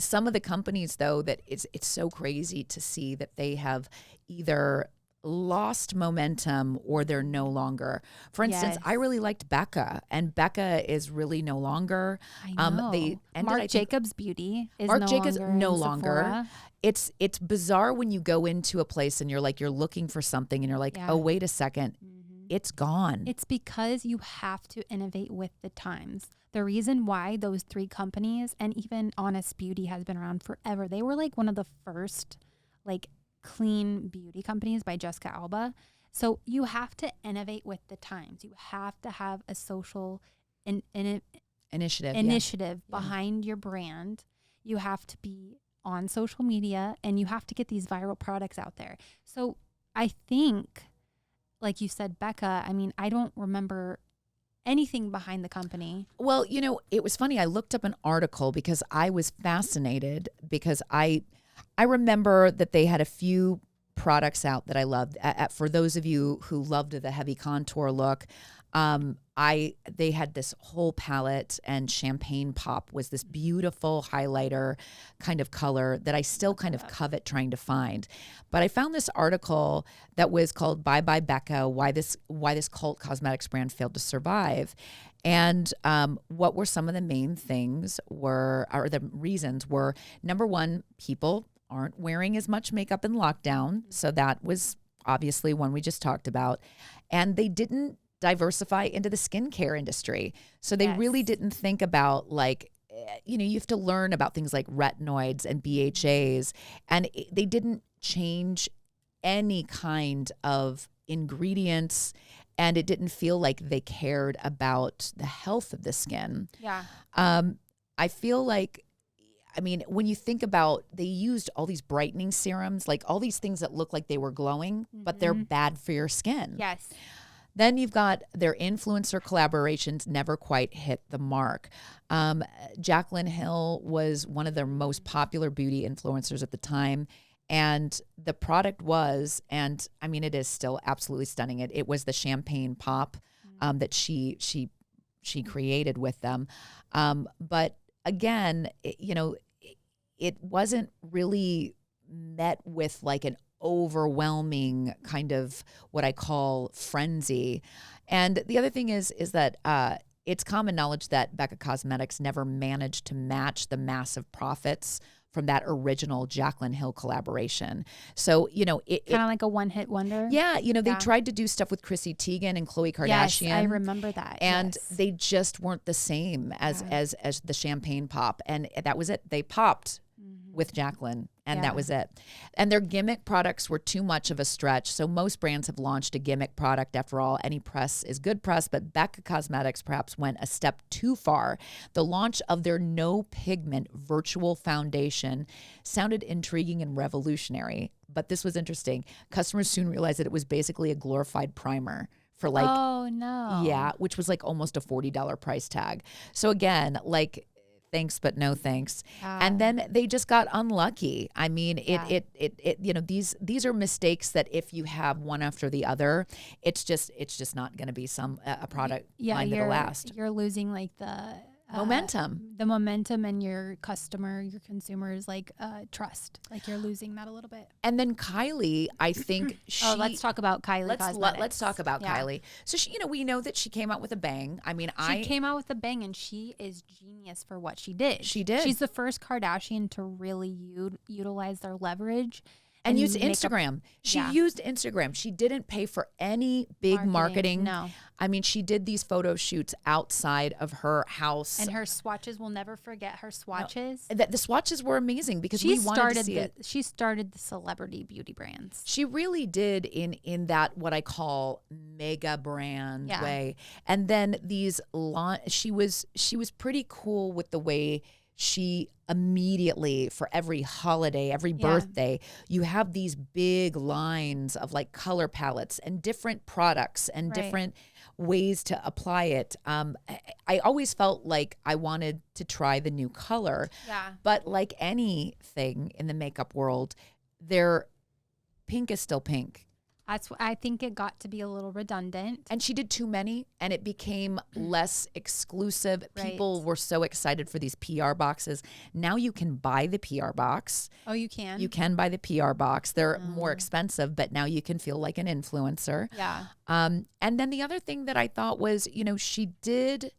Some of the companies though, that it's so crazy to see that they have either lost momentum or they're no longer. For instance, I really liked Becca, and Becca is really no longer. I know. Marc Jacobs Beauty is no longer. It's bizarre when you go into a place and you're looking for something and you're like, oh, wait a second. It's gone. It's because you have to innovate with the times. The reason why those 3 companies, and even Honest Beauty has been around forever. They were like one of the first like clean beauty companies by Jessica Alba. So you have to innovate with the times. You have to have a social initiative behind your brand. You have to be on social media, and you have to get these viral products out there. So I think, like you said, Becca, I mean, I don't remember anything behind the company. Well, it was funny. I looked up an article because I was fascinated, because I remember that they had a few products out that I loved. For those of you who loved the heavy contour look, they had this whole palette, and Champagne Pop was this beautiful highlighter kind of color that I still kind of covet trying to find. But I found this article that was called Bye Bye Becca, why this cult cosmetics brand failed to survive. And what were some of the main things or the reasons were, number one, people aren't wearing as much makeup in lockdown. So that was obviously one we just talked about. And they didn't diversify into the skincare industry. So they really didn't think about you have to learn about things like retinoids and BHAs. And they didn't change any kind of ingredients, and it didn't feel like they cared about the health of the skin. Yeah. I feel like, when you think about, they used all these brightening serums, like all these things that look like they were glowing, but they're bad for your skin. Yes. Then you've got their influencer collaborations never quite hit the mark. Jaclyn Hill was one of their most popular beauty influencers at the time. And the product was, and it is still absolutely stunning. It was the Champagne Pop that she created with them. But again, it wasn't really met with like an overwhelming kind of what I call frenzy. And the other thing is that it's common knowledge that Becca Cosmetics never managed to match the massive profits from that original Jaclyn Hill collaboration. So, it kind of like a one-hit wonder. Yeah. They tried to do stuff with Chrissy Teigen and Khloe Kardashian. Yes, I remember that. And they just weren't the same as the Champagne Pop. And that was it. They popped with Jaclyn, and that was it. And their gimmick products were too much of a stretch. So most brands have launched a gimmick product. After all, any press is good press, but Becca Cosmetics perhaps went a step too far. The launch of their no pigment virtual foundation sounded intriguing and revolutionary, but this was interesting. Customers soon realized that it was basically a glorified primer for oh no. Yeah, which was like almost a $40 price tag. So again, thanks, but no thanks. And then they just got unlucky. These are mistakes that if you have one after the other, it's just not going to be a product line that'll last. You're losing the momentum and your consumers trust. You're losing that a little bit. And then Kylie, I think let's talk about Kylie Cosmetics. Let's talk about Kylie. So she, we know that she came out with a bang. She came out with a bang, and she is genius for what she did. She did. She's the first Kardashian to really utilize their leverage. And use Instagram. She used Instagram. She didn't pay for any big marketing. No. She did these photo shoots outside of her house. And her swatches, we'll never forget her swatches. No, the swatches were amazing because we wanted to see it. She started the celebrity beauty brands. She really did in that what I call mega brand way. And then she was pretty cool with the way she immediately, for every holiday, every birthday, you have these big lines of color palettes and different products and different ways to apply it. I always felt like I wanted to try the new color. Yeah. But like anything in the makeup world, pink is still pink. I think it got to be a little redundant. And she did too many, and it became less exclusive. People were so excited for these PR boxes. Now you can buy the PR box. Oh, you can? You can buy the PR box. They're more expensive, but now you can feel like an influencer. Yeah. And then the other thing that I thought was, she did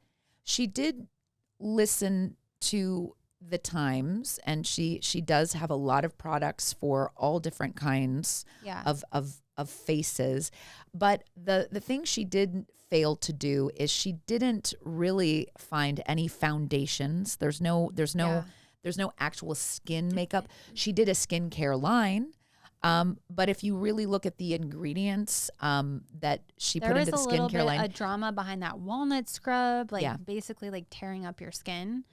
listen to the times, and she does have a lot of products for all different kinds of faces. But the thing she did fail to do is she didn't really find any foundations. There's no actual skin makeup. She did a skincare line. But if you really look at the ingredients that she put into the skincare line. There was a little bit of drama behind that walnut scrub, basically tearing up your skin.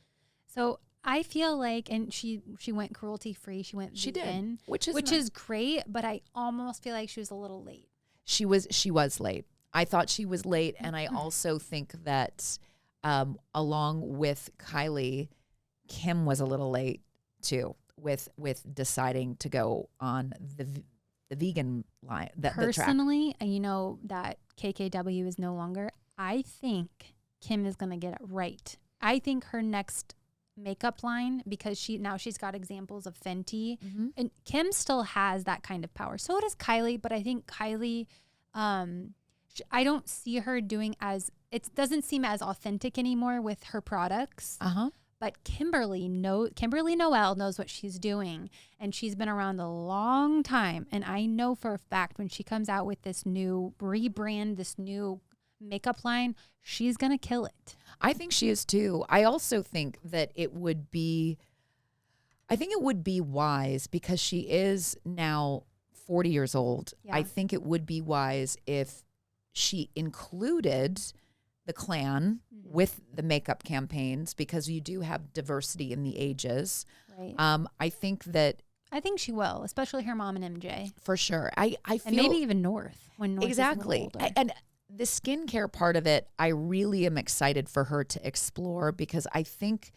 So I feel and she went cruelty free. She went vegan, which is great. But I almost feel like she was a little late. She was late. I thought she was late, and I also think that along with Kylie, Kim was a little late too with deciding to go on the vegan line. The track. Personally, you know that KKW is no longer. I think Kim is going to get it right. I think her next makeup line, because she's got examples of Fenty, and Kim still has that kind of power. So does Kylie, but I think Kylie, I don't see her doing it doesn't seem as authentic anymore with her products. But Kimberly Noel knows what she's doing, and she's been around a long time. And I know for a fact when she comes out with this new rebrand, this new makeup line, she's going to kill it. I think she is too. I also think that it would be wise, because she is now 40 years old. Yeah. I think it would be wise if she included the clan with the makeup campaigns, because you do have diversity in the ages. Right. I think she will, especially her mom and MJ. For sure. I feel, and maybe even North, when North exactly. is a little older. And the skincare part of it, I really am excited for her to explore, because I think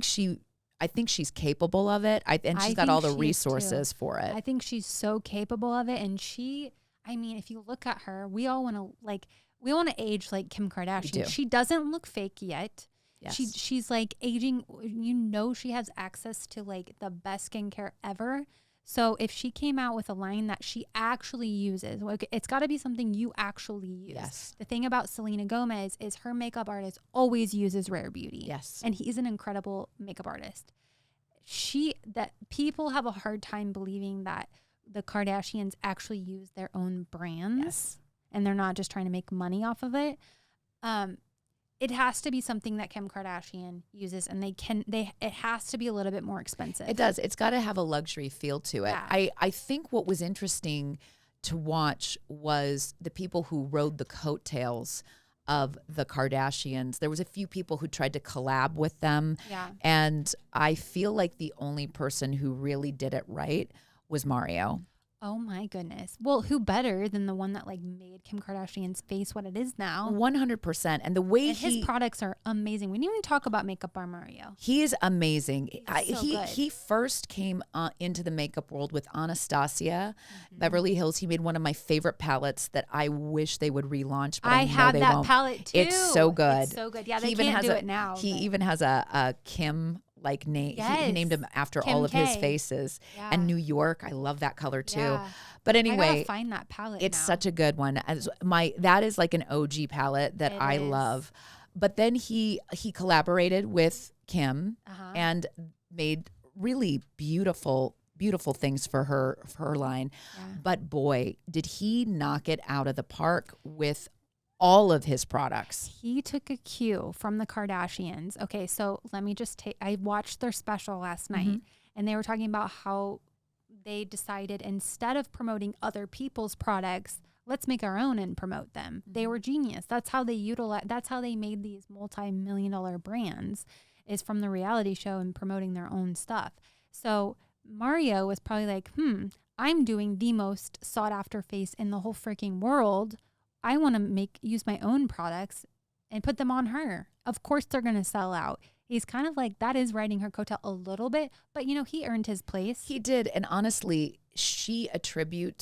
she's capable of it. And she's got all the resources for it. I think she's so capable of it. And if you look at her, we want to age like Kim Kardashian. She doesn't look fake yet. Yes. She's like aging. She has access to like the best skincare ever. So if she came out with a line that she actually uses, it's got to be something you actually use. Yes. The thing about Selena Gomez is her makeup artist always uses Rare Beauty. Yes. And he's an incredible makeup artist. That people have a hard time believing that the Kardashians actually use their own brands. Yes. And they're not just trying to make money off of it. It has to be something that Kim Kardashian uses, and it has to be a little bit more expensive. It does. It's got to have a luxury feel to it. Yeah. I think what was interesting to watch was the people who rode the coattails of the Kardashians. There was a few people who tried to collab with them. Yeah. And I feel like the only person who really did it right was Mario. Oh my goodness. Well, who better than the one that like made Kim Kardashian's face what it is now? 100%. And the way his products are amazing. We didn't even talk about makeup by Mario. He is amazing. Good. He first came into the makeup world with Anastasia, Beverly Hills. He made one of my favorite palettes that I wish they would relaunch. But I have that won't. palette too. It's so good. It's so good. Yeah, they can't do it now. He even has a Kim like name. Yes. He named him after Kim all of K. his faces. Yeah. And New York, I love that color too. Yeah. But anyway, I gotta find that palette. It's now. such a good one. That is like an OG palette that I love. But then he collaborated with Kim and made really beautiful things for her line. Yeah. But boy, did he knock it out of the park with all of his products. He took a cue from the Kardashians. Okay, so let me just I watched their special last night, and they were talking about how they decided, instead of promoting other people's products, let's make our own and promote them. They were genius. That's how they made these multi-million-dollar brands, is from the reality show and promoting their own stuff. So Mario was probably like, I'm doing the most sought after face in the whole freaking world. I want to use my own products and put them on her. Of course they're going to sell out. He's kind of like, that is riding her coattail a little bit, but he earned his place. He did. And honestly, she actually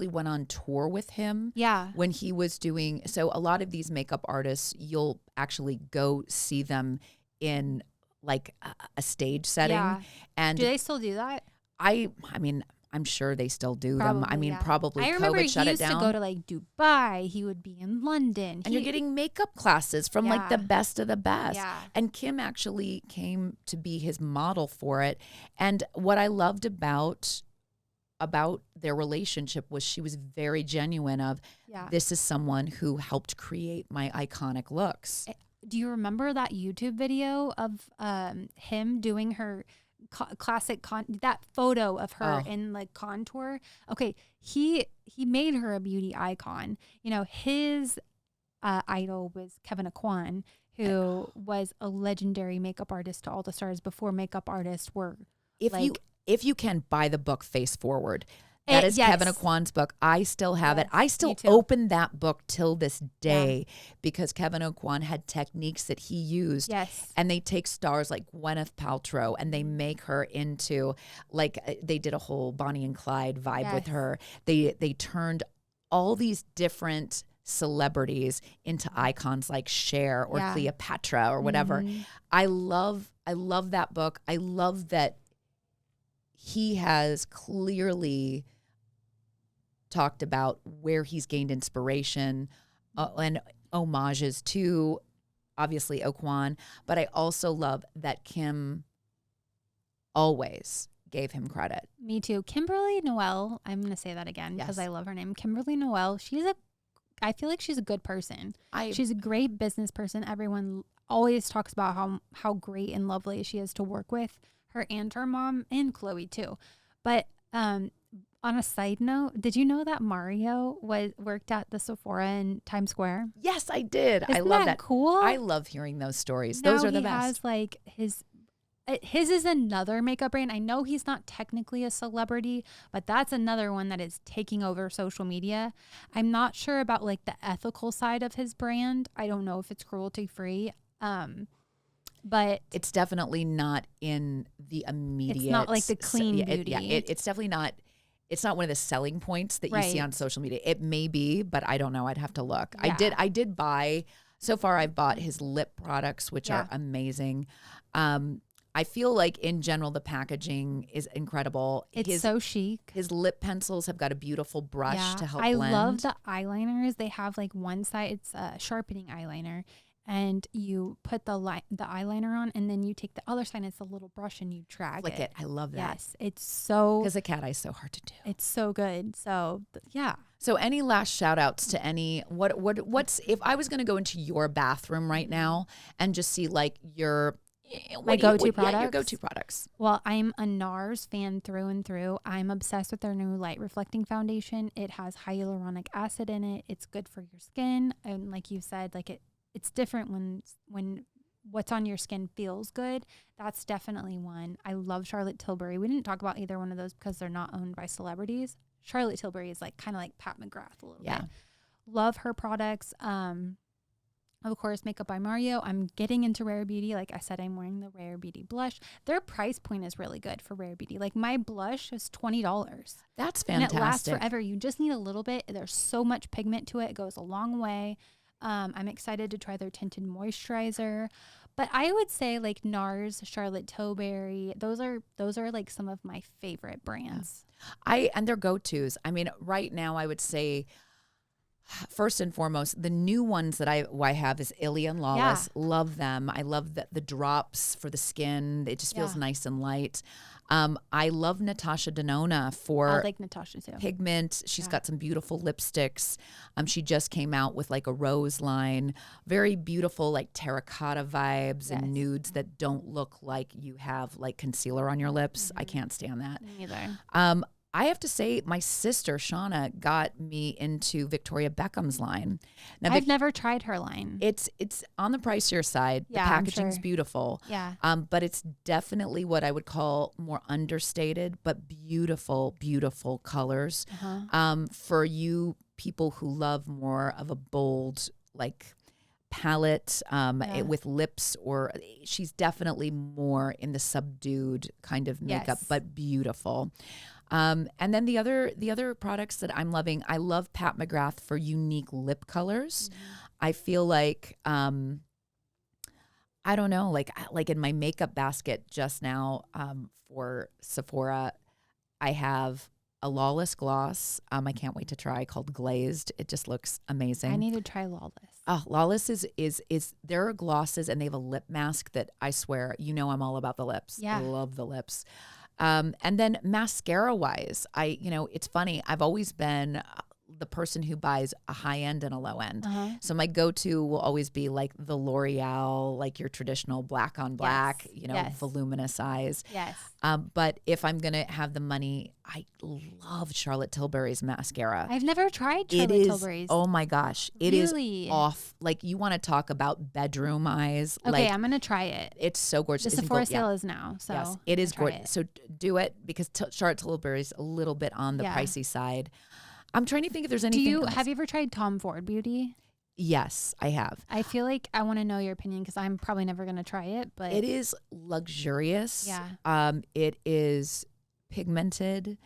went on tour with him. Yeah. When he was doing, so a lot of these makeup artists, you'll actually go see them in like a stage setting. Yeah. And do they still do that? I mean, I'm sure they still do them. I mean, probably I remember COVID shut it down. He used to go to like Dubai. He would be in London. And you're getting makeup classes from like the best of the best. Yeah. And Kim actually came to be his model for it. And what I loved about their relationship was she was very genuine of, this is someone who helped create my iconic looks. Do you remember that YouTube video of him doing her classic that photo of her in like contour? Okay, he made her a beauty icon. His idol was Kevin Aquan, who was a legendary makeup artist to all the stars before makeup artists were. If you can buy the book Face Forward, That is yes. Kevin Aucoin's book. I still have it. I me still too. open that book till this day because Kevin Aucoin had techniques that he used. Yes. And they take stars like Gwyneth Paltrow and they make her into, like, they did a whole Bonnie and Clyde vibe with her. They turned all these different celebrities into icons like Cher or Cleopatra or whatever. I love that book. I love that he has clearly talked about where he's gained inspiration and homages to, obviously, Aucoin. But I also love that Kim always gave him credit. Me too. Kimberly Noel, I'm going to say that again because I love her name. Kimberly Noel, I feel like she's a good person. She's a great business person. Everyone always talks about how great and lovely she is to work with, her and her mom, and Chloe too. But on a side note, did you know that Mario worked at the Sephora in Times Square? Yes, I did. Isn't I love that cool? I love hearing those stories. Now Those are the he best. has like his is another makeup brand. I know he's not technically a celebrity, but that's another one that is taking over social media. I'm not sure about like the ethical side of his brand. I don't know if it's cruelty free. But it's definitely not in the immediate. It's not like the clean beauty. It's definitely not. It's not one of the selling points that you see on social media. It may be, but I don't know. I'd have to look. Yeah. I did buy. So far, I've bought his lip products, which are amazing. I feel like in general, the packaging is incredible. It's so chic. His lip pencils have got a beautiful brush to help blend. I love the eyeliners. They have like one side, it's a sharpening eyeliner. And you put the eyeliner on, and then you take the other side, and it's a little brush, and you drag Flick it. I love that. Yes, it's so... Because a cat eye is so hard to do. It's so good. So, yeah. So any last shout outs to any... What's... If I was going to go into your bathroom right now and just see, like, your... My go-to products? Yeah, your go-to products. Well, I'm a NARS fan through and through. I'm obsessed with their new light reflecting foundation. It has hyaluronic acid in it. It's good for your skin. And like you said, like it's different when what's on your skin feels good. That's definitely one. I love Charlotte Tilbury. We didn't talk about either one of those because they're not owned by celebrities. Charlotte Tilbury is like kind of like Pat McGrath a little bit. Love her products. Of course, Makeup by Mario. I'm getting into Rare Beauty. Like I said, I'm wearing the Rare Beauty blush. Their price point is really good for Rare Beauty. Like my blush is $20. That's fantastic. And it lasts forever. You just need a little bit. There's so much pigment to it. It goes a long way. I'm excited to try their tinted moisturizer. But I would say like NARS, Charlotte Tilbury, those are like some of my favorite brands. And they're go-tos. I mean, right now I would say first and foremost, the new ones that I have is Ilia and Lawless. Yeah. Love them. I love the drops for the skin. It just feels nice and light. I love Natasha Denona for I like Natasha too. Pigment. She's got some beautiful lipsticks. She just came out with like a rose line. Very beautiful, like terracotta vibes and nudes that don't look like you have like concealer on your lips. I can't stand that. Me neither. I have to say, my sister, Shauna, got me into Victoria Beckham's line. Now, I've never tried her line. It's on the pricier side. Yeah, the packaging's beautiful. Yeah. But it's definitely what I would call more understated, but beautiful, beautiful colors. For you people who love more of a bold, like, palette with lips, or she's definitely more in the subdued kind of makeup, but beautiful. And then the other products that I'm loving, I love Pat McGrath for unique lip colors. I feel like, I don't know, like in my makeup basket just now for Sephora, I have a Lawless gloss. I can't wait to try, called Glazed. It just looks amazing. I need to try Lawless. Oh, Lawless is there are glosses and they have a lip mask that I swear, I'm all about the lips. Yeah. I love the lips. And then mascara wise, it's funny. I've always been the person who buys a high end and a low end. So my go-to will always be like the L'Oreal, like your traditional black on black, voluminous eyes. Yes. But if I'm going to have the money, I love Charlotte Tilbury's mascara. I've never tried Charlotte Tilbury's. Oh my gosh. It Really? is off. Like you want to talk about bedroom eyes. Okay, like, I'm going to try it. It's so gorgeous. The Sephora sale is now. So yes, it is gorgeous. So do it because Charlotte Tilbury's a little bit on the pricey side. I'm trying to think if there's anything else. Have you ever tried Tom Ford Beauty? Yes, I have. I feel like I want to know your opinion because I'm probably never going to try it. But it is luxurious. Yeah. It is pigmented,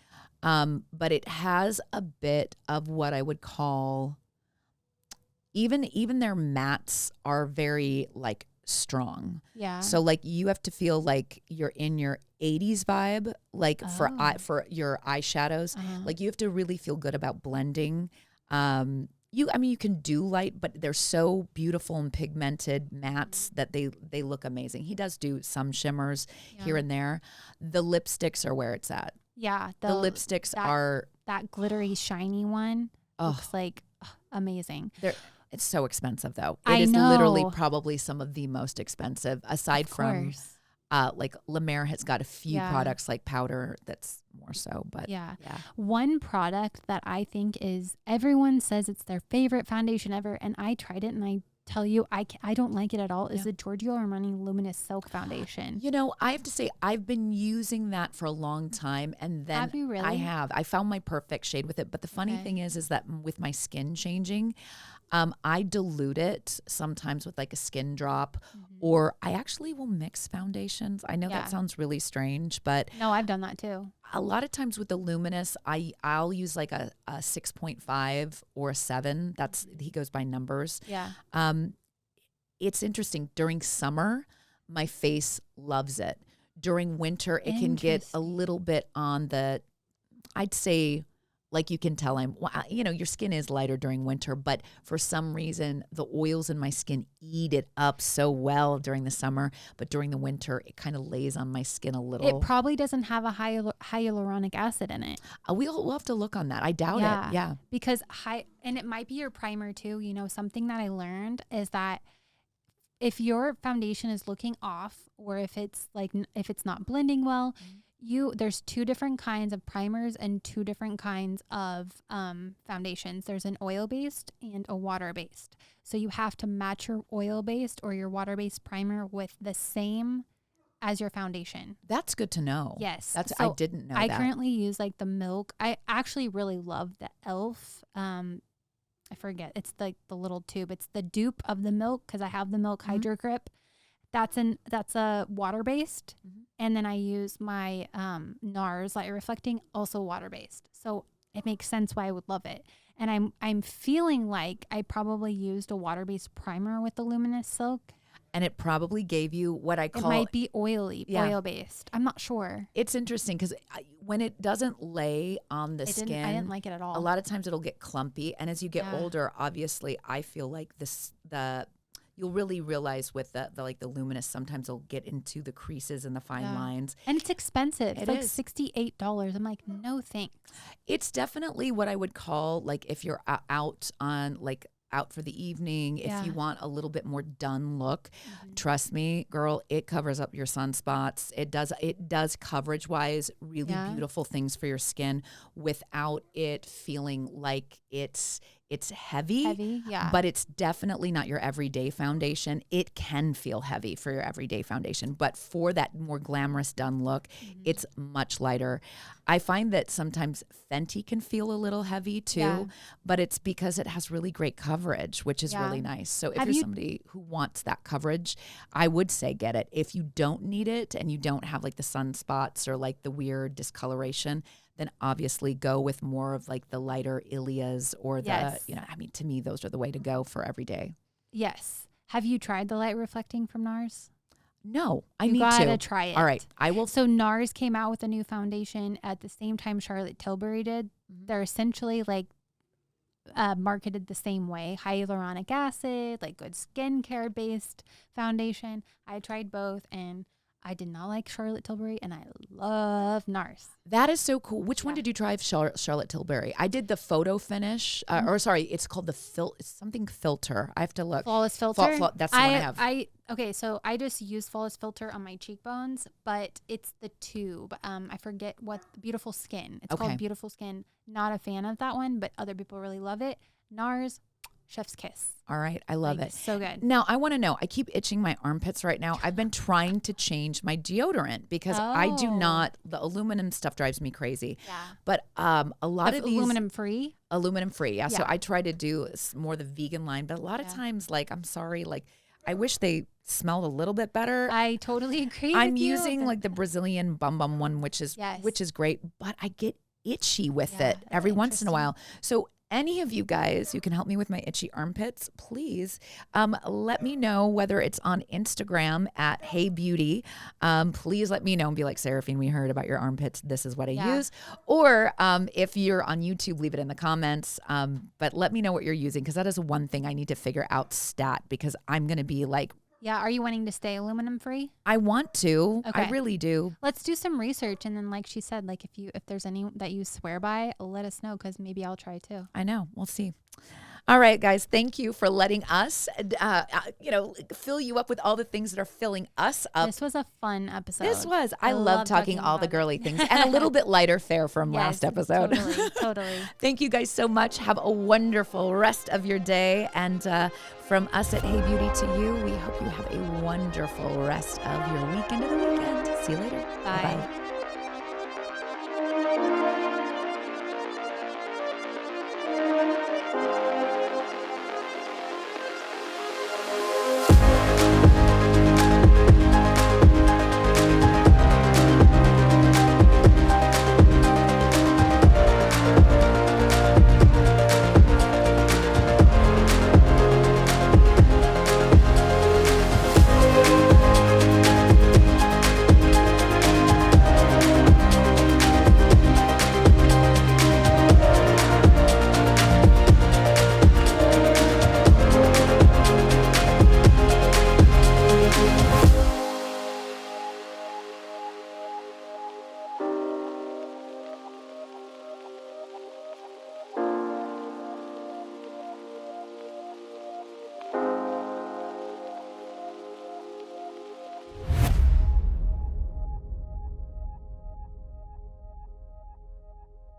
but it has a bit of what I would call even their mattes are very like strong. Yeah. So like you have to feel like you're in your 80s vibe, like for your eyeshadows. Like you have to really feel good about blending. You can do light, but they're so beautiful and pigmented mattes that they look amazing. He does do some shimmers here and there. The lipsticks are where it's at. Yeah. The lipsticks are that glittery shiny one. Looks like amazing. It's so expensive though. I It is know. literally probably some of the most expensive aside from like La Mer has got a few products like powder that's more so, but yeah. One product that I think is everyone says it's their favorite foundation ever, and I tried it and I tell you I don't like it at all, is the Giorgio Armani Luminous Silk Foundation. I have to say I've been using that for a long time, and then have you really? I have. I found my perfect shade with it, but the funny thing is that with my skin changing, I dilute it sometimes with like a skin drop, or I actually will mix foundations. I know that sounds really strange, but no, I've done that too. A lot of times with the Luminous, I'll use like a 6.5 or a 7. He goes by numbers. Yeah. It's interesting. During summer, my face loves it. During winter, it can get a little bit on the, I'd say, like you can tell your skin is lighter during winter, but for some reason, the oils in my skin eat it up so well during the summer. But during the winter, it kind of lays on my skin a little. It probably doesn't have a hyaluronic acid in it. We'll have to look on that. I doubt it. Yeah. Because and it might be your primer too. Something that I learned is that if your foundation is looking off, or if it's not blending well, there's 2 different kinds of primers and 2 different kinds of foundations. There's an oil-based and a water-based. So you have to match your oil-based or your water-based primer with the same as your foundation. That's good to know. Yes. I didn't know that. I currently use like the Milk. I actually really love the e.l.f. I forget. It's like the little tube. It's the dupe of the Milk because I have the Milk Hydro Grip. That's a water-based. And then I use my NARS Light Reflecting, also water-based. So it makes sense why I would love it. And I'm feeling like I probably used a water-based primer with the Luminous Silk. And it probably gave you what I call... It might be oil-based. I'm not sure. It's interesting because when it doesn't lay on the skin... I didn't like it at all. A lot of times it'll get clumpy. And as you get older, obviously, I feel like you'll really realize with the Luminous, sometimes it'll get into the creases and the fine lines. And it's expensive. It's like is. $68. I'm like, no thanks. It's definitely what I would call, like, if you're out for the evening, if you want a little bit more done look, trust me, girl, it covers up your sunspots. It does coverage-wise really beautiful things for your skin without it feeling like it's heavy, but it's definitely not your everyday foundation. It can feel heavy for your everyday foundation, but for that more glamorous done look, it's much lighter. I find that sometimes Fenty can feel a little heavy too, but it's because it has really great coverage, which is really nice. So if you're somebody who wants that coverage, I would say get it. If you don't need it and you don't have like the sunspots or like the weird discoloration, then obviously go with more of like the lighter Ilias or to me, those are the way to go for every day. Yes. Have you tried the light reflecting from NARS? No, I need to. You gotta try it. All right, I will. So NARS came out with a new foundation at the same time Charlotte Tilbury did. They're essentially like marketed the same way. Hyaluronic acid, like good skincare based foundation. I tried both and I did not like Charlotte Tilbury, and I love NARS. That is so cool. Which one did you try of Charlotte Tilbury? I did the photo finish, or sorry, it's called the it's something filter. I have to look. Flawless Filter. That's the one I have. Okay, so I just use Flawless Filter on my cheekbones, but it's the tube. I forget what Beautiful Skin. It's called Beautiful Skin. Not a fan of that one, but other people really love it. NARS, chef's kiss. All right. I love it. So good. Now, I want to know, I keep itching my armpits right now. I've been trying to change my deodorant because I do not, the aluminum stuff drives me crazy. Yeah. But a lot of these. Aluminum free? Aluminum free. Yeah. So I try to do more the vegan line, but a lot of times, like, I'm sorry, like, I wish they smelled a little bit better. I totally agree. I'm using like the Brazilian Bum Bum one, which is great, but I get itchy with it every once in a while. So any of you guys who can help me with my itchy armpits, please let me know, whether it's on Instagram at Hey Beauty. Please let me know and be like, Seraphine, we heard about your armpits. This is what I use. Or if you're on YouTube, leave it in the comments. But let me know what you're using, because that is one thing I need to figure out stat, because I'm going to be like, yeah. Are you wanting to stay aluminum free? I want to. Okay. I really do. Let's do some research. And then, like she said, like if there's any that you swear by, let us know, because maybe I'll try too. I know. We'll see. All right, guys. Thank you for letting us, fill you up with all the things that are filling us up. This was a fun episode. This was. I love talking all the girly things, and a little bit lighter fare from last episode. Totally. Thank you guys so much. Have a wonderful rest of your day. And from us at Hey Beauty to you, we hope you have a wonderful rest of your week into the weekend. See you later. Bye. Bye-bye.